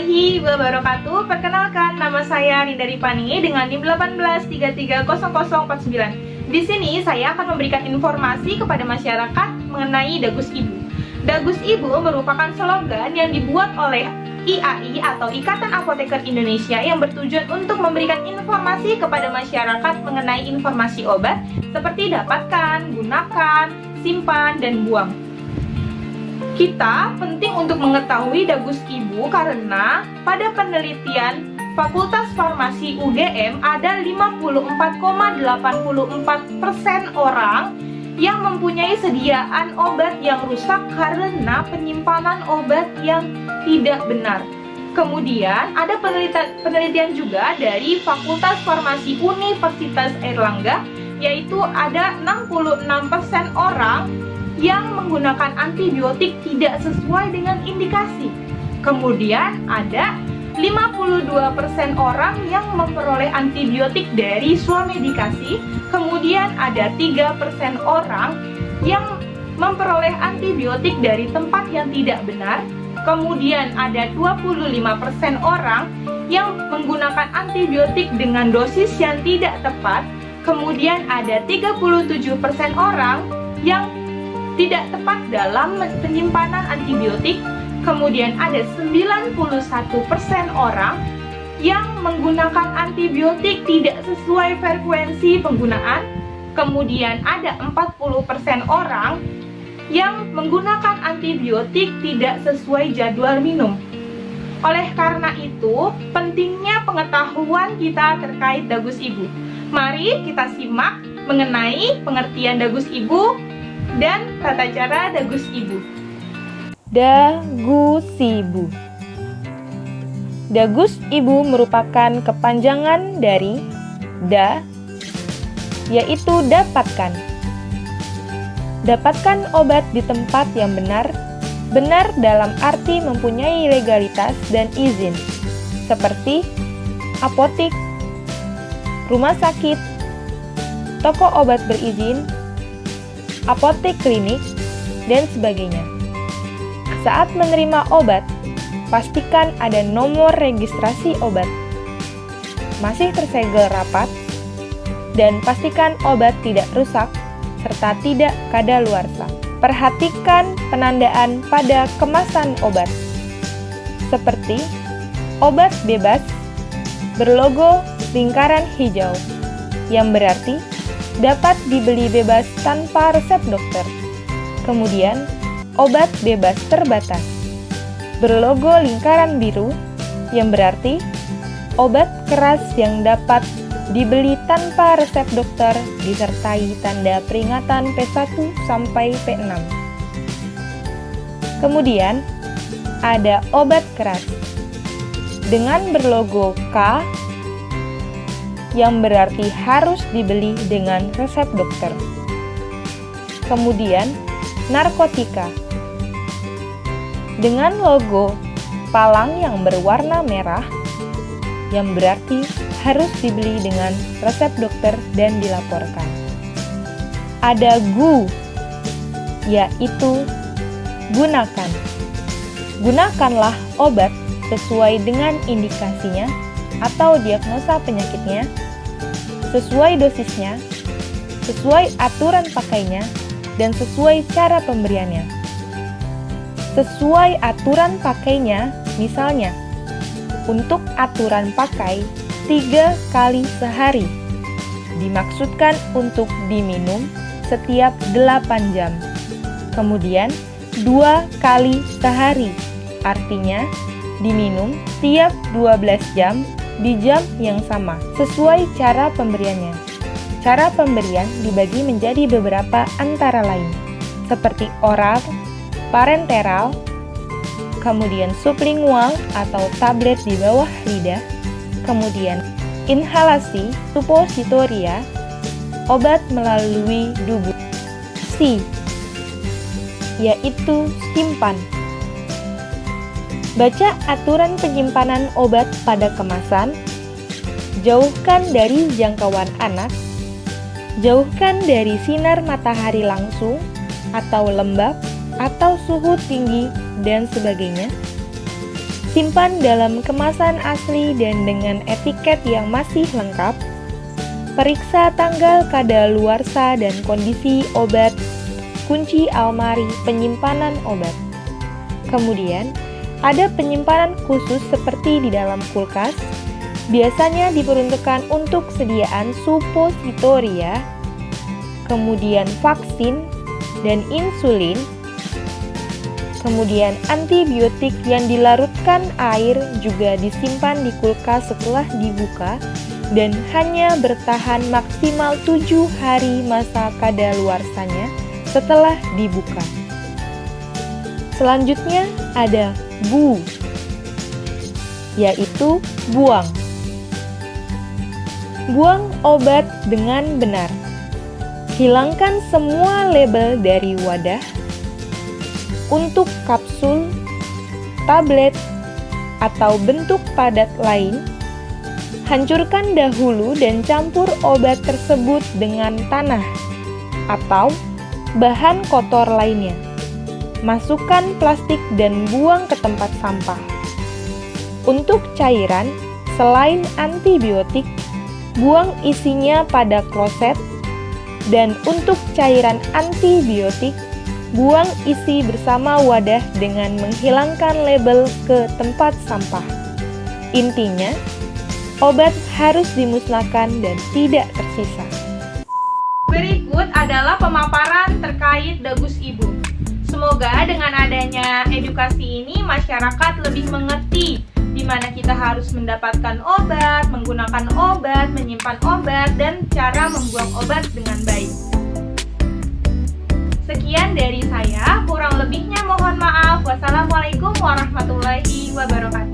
warahmatullahi wabarakatuh. Perkenalkan, nama saya Rinda Ripani dengan NIM 18330049. Di sini saya akan memberikan informasi kepada masyarakat mengenai Dagus Ibu. Dagus Ibu merupakan slogan yang dibuat oleh IAI atau Ikatan Apoteker Indonesia yang bertujuan untuk memberikan informasi kepada masyarakat mengenai informasi obat seperti dapatkan, gunakan, simpan, dan buang. Kita penting untuk mengetahui Dagus Ibu karena pada penelitian Fakultas Farmasi UGM ada 54,84% orang yang mempunyai sediaan obat yang rusak karena penyimpanan obat yang tidak benar. Kemudian ada penelitian juga dari Fakultas Farmasi Universitas Airlangga, yaitu ada 66% orang yang menggunakan antibiotik tidak sesuai dengan indikasi. Kemudian ada 52% orang yang memperoleh antibiotik dari swamedikasi. Kemudian ada 3% orang yang memperoleh antibiotik dari tempat yang tidak benar. Kemudian ada 25% orang yang menggunakan antibiotik dengan dosis yang tidak tepat. Kemudian ada 37% orang yang tidak tepat dalam penyimpanan antibiotik. Kemudian ada 91% orang yang menggunakan antibiotik tidak sesuai frekuensi penggunaan. Kemudian ada 40% orang yang menggunakan antibiotik tidak sesuai jadwal minum. Oleh karena itu, pentingnya pengetahuan kita terkait Dagus Ibu. Mari kita simak mengenai pengertian Dagus Ibu dan tata cara Dagus Ibu. Dagus Ibu. Dagus Ibu merupakan kepanjangan dari da, yaitu dapatkan. Dapatkan obat di tempat yang benar, benar dalam arti mempunyai legalitas dan izin, seperti apotik, rumah sakit, toko obat berizin, apotek klinik, dan sebagainya. Saat menerima obat, pastikan ada nomor registrasi obat, masih tersegel rapat, dan pastikan obat tidak rusak serta tidak kadaluarsa. Perhatikan penandaan pada kemasan obat, seperti obat bebas berlogo lingkaran hijau, yang berarti dapat dibeli bebas tanpa resep dokter. Kemudian, obat bebas terbatas berlogo lingkaran biru, yang berarti obat keras yang dapat dibeli tanpa resep dokter disertai tanda peringatan P1 sampai P6. Kemudian, ada obat keras dengan berlogo K, yang berarti harus dibeli dengan resep dokter. Kemudian, narkotika dengan logo palang yang berwarna merah, yang berarti harus dibeli dengan resep dokter dan dilaporkan. Ada GU, yaitu gunakan. Gunakanlah obat sesuai dengan indikasinya atau diagnosa penyakitnya, sesuai dosisnya, sesuai aturan pakainya, dan sesuai cara pemberiannya. Sesuai aturan pakainya, misalnya, untuk aturan pakai 3 kali sehari, dimaksudkan untuk diminum setiap 8 jam. Kemudian, 2 kali sehari, artinya diminum tiap 12 jam di jam yang sama, sesuai cara pemberiannya. Cara pemberian dibagi menjadi beberapa antara lain, seperti oral, parenteral, kemudian sublingual atau tablet di bawah lidah, kemudian inhalasi, suppositoria, obat melalui tubuh. C, yaitu simpan. Baca aturan penyimpanan obat pada kemasan, jauhkan dari jangkauan anak, jauhkan dari sinar matahari langsung atau lembab atau suhu tinggi dan sebagainya. Simpan dalam kemasan asli dan dengan etiket yang masih lengkap. Periksa tanggal kadaluarsa dan kondisi obat, kunci almari penyimpanan obat. Kemudian, ada penyimpanan khusus seperti di dalam kulkas, biasanya diperuntukkan untuk sediaan supositoria, kemudian vaksin dan insulin, kemudian antibiotik yang dilarutkan air juga disimpan di kulkas setelah dibuka dan hanya bertahan maksimal 7 hari masa kadaluarsanya setelah dibuka. Selanjutnya ada bu, yaitu buang. Buang obat dengan benar. Hilangkan semua label dari wadah. Untuk kapsul, tablet, atau bentuk padat lain, hancurkan dahulu dan campur obat tersebut dengan tanah atau bahan kotor lainnya. Masukkan plastik dan buang ke tempat sampah. Untuk cairan, selain antibiotik, buang isinya pada kloset, dan untuk cairan antibiotik, buang isi bersama wadah dengan menghilangkan label ke tempat sampah. Intinya, obat harus dimusnahkan dan tidak tersisa. Berikut adalah pemaparan terkait Dagus Ibu. Semoga dengan adanya edukasi ini masyarakat lebih mengerti di mana kita harus mendapatkan obat, menggunakan obat, menyimpan obat, dan cara membuang obat dengan baik. Sekian dari saya, kurang lebihnya mohon maaf. Wassalamualaikum warahmatullahi wabarakatuh.